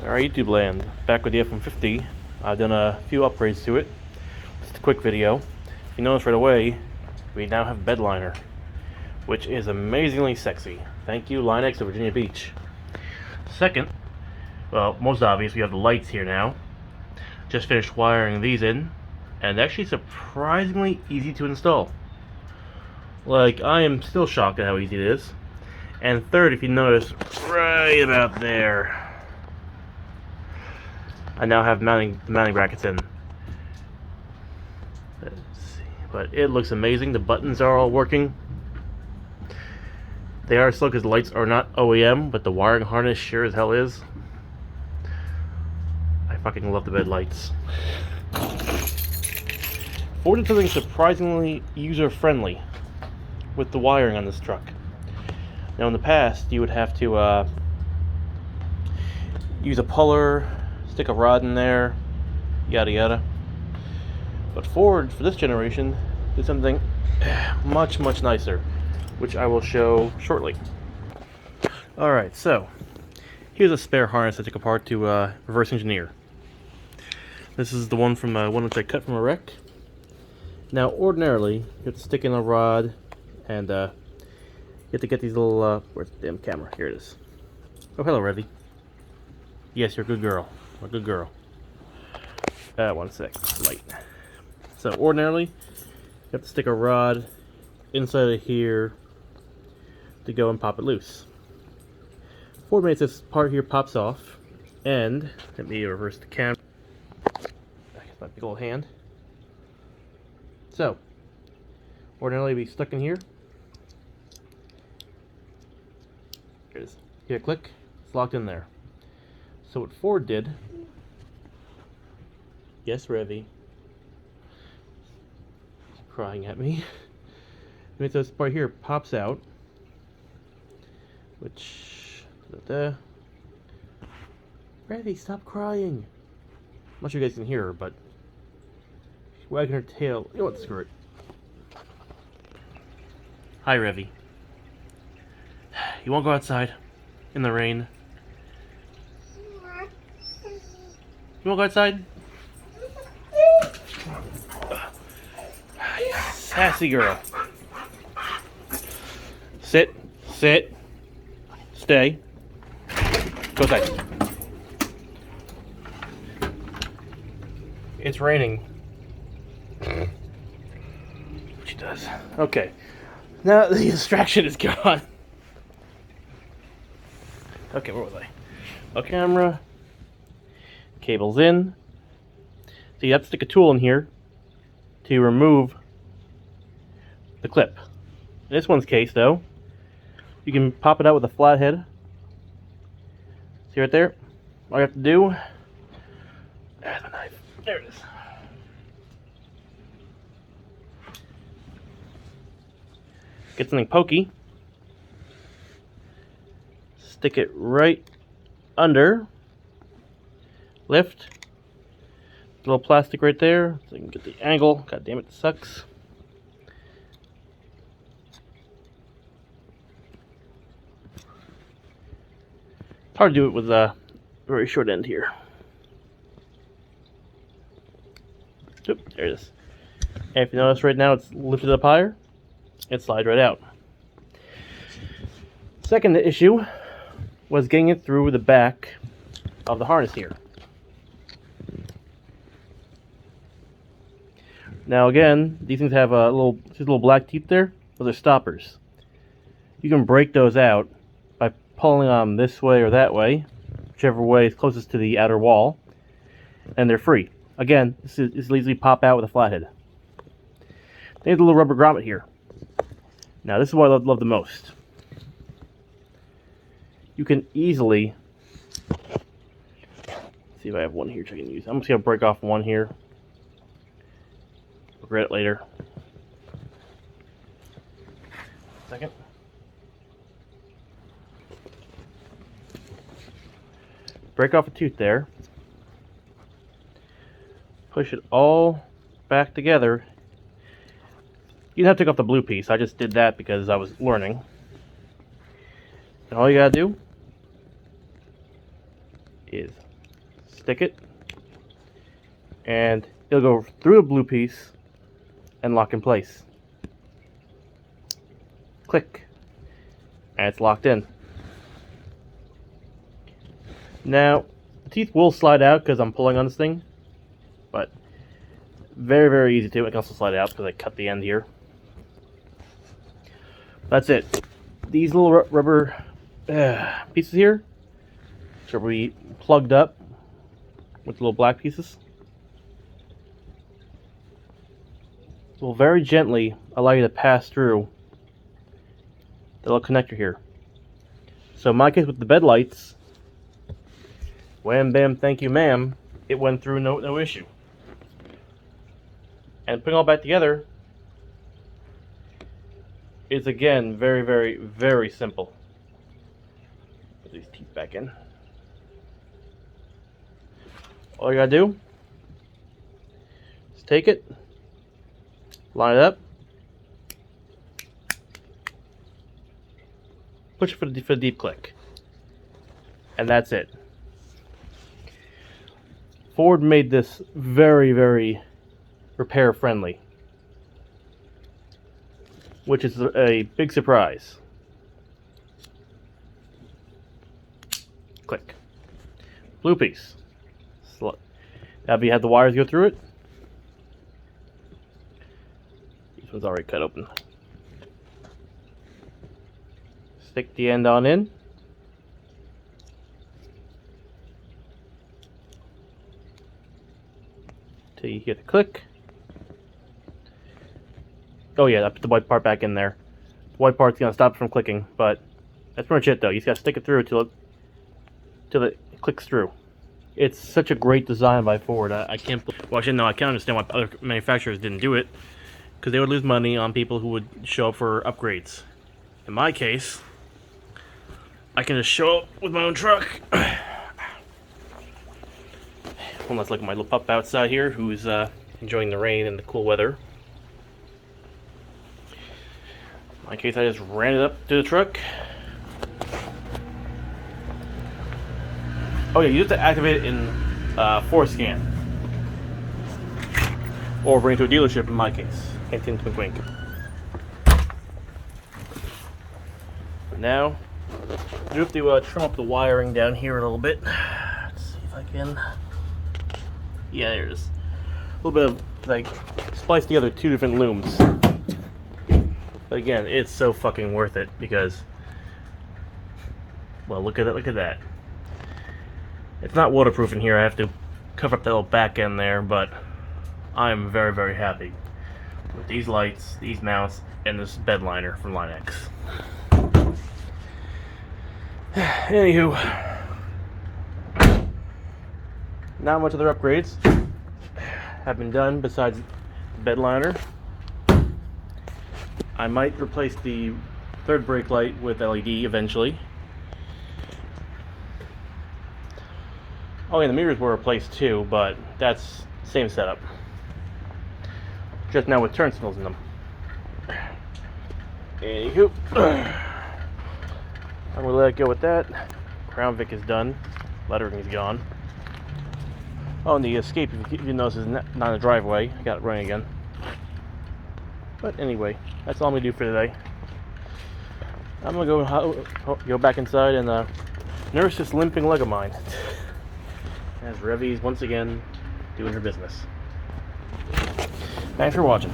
Alright, YouTube land, back with the F150. I've done a few upgrades to it. Just a quick video. If you notice right away, we now have bed liner, which is amazingly sexy. Thank you, Linex of Virginia Beach. Second, well, most obvious, we have the lights here now. Just finished wiring these in, and actually surprisingly easy to install. Like, I am still shocked at how easy it is. And third, if you notice, right about there, I now have mounting brackets in. Let's see. But it looks amazing. The buttons are all working. They are slow because the lights are not OEM, but the wiring harness sure as hell is. I fucking love the bed lights. Ford did something surprisingly user-friendly with the wiring on this truck. Now in the past, you would have to use a puller, stick a rod in there, yada yada. But Ford, for this generation, did something much nicer, which I will show shortly. Alright, so here's a spare harness I took apart to reverse engineer. This is the one from one which I cut from a wreck. Now ordinarily, you have to stick in a rod and you have to get these little, where's the damn camera? Here it is. Oh, hello, Revy. Yes, you're a good girl. A good girl. 1 sec. Light. So, ordinarily, you have to stick a rod inside of here to go and pop it loose. Ford made this part here pops off, and let me reverse the camera. That's my big old hand. So, ordinarily, it'd be stuck in here. Here it is. Here, click. It's locked in there. So what Ford did, yes, Revy, he's crying at me. Makes this part here pops out, which, Revy, stop crying. I'm not sure you guys can hear her, but she's wagging her tail. You know what? Screw it. Hi, Revy. You won't go outside in the rain. You wanna go outside? Sassy girl. Sit. Sit. Stay. Go outside. It's raining. What she does. Okay. Now the distraction is gone. Okay, where was I? A camera. Cables in. So you have to stick a tool in here to remove the clip. In this one's case, though, you can pop it out with a flathead. See right there? All you have to do, there's the knife. There it is. Get something pokey. Stick it right under. Lift. A little plastic right there so you can get the angle. God damn it, it sucks. It's hard to do it with a very short end here. Oop, there it is. And if you notice right now it's lifted up higher, it slides right out. Second issue was getting it through the back of the harness here. Now again, these things have a little black teeth there. Those are stoppers. You can break those out by pulling them this way or that way, whichever way is closest to the outer wall, and they're free. Again, this will easily pop out with a flathead. They have a little rubber grommet here. Now this is what I love the most. You can easily, see if I have one here which I can use. I'm just going to break off one here. Regret it later. Second. Break off a tooth there. Push it all back together. You don't have to take off the blue piece. I just did that because I was learning. And all you gotta do is stick it, and it'll go through the blue piece and lock in place. Click, and it's locked in. Now, the teeth will slide out because I'm pulling on this thing, but very, very easy to. It can also slide out because I cut the end here. That's it. These little rubber pieces here should be plugged up with the little black pieces. Will very gently allow you to pass through the little connector here. So in my case with the bed lights, wham bam thank you ma'am, it went through no issue. And putting all back together is again very, very, very simple. Put these teeth back in. All you gotta do is take it, line it up, push it for the deep click, and that's it. Ford made this very, very repair friendly, which is a big surprise. Click. Blue piece. Now you have the wires go through it. This one's already cut open. Stick the end on in. Till you hear the click. Oh yeah, I put the white part back in there. The white part's gonna stop it from clicking, but that's pretty much it though. You just gotta stick it through till it clicks through. It's such a great design by Ford. I can't. Well, actually, no, I can't understand why other manufacturers didn't do it, because they would lose money on people who would show up for upgrades. In my case, I can just show up with my own truck. One last look at my little pup outside here, who's enjoying the rain and the cool weather. In my case, I just ran it up to the truck. Oh yeah, you have to activate it in ForScan, or bring it to a dealership. In my case, hint, hint, wink, wink. Now, I do have to trim up the wiring down here a little bit. Let's see if I can. Yeah, there it is. A little bit of like splice together two different looms. But again, it's so fucking worth it because, well, look at that. Look at that. It's not waterproof in here. I have to cover up that little back end there, but I'm very, very happy with these lights, these mounts, and this bed liner from Line X. Anywho, not much other upgrades have been done besides the bed liner. I might replace the third brake light with LED eventually. Oh, and the mirrors were replaced too, but that's same setup. Just now with turn signals in them. Anywho, I'm gonna let it go with that. Crown Vic is done. Lettering is gone. Oh, and the escape, if you notice, is not in the driveway. I got it running again. But anyway, that's all I'm gonna do for today. I'm gonna go back inside and nurse this limping leg of mine. As Revy's once again doing her business. Thanks for watching.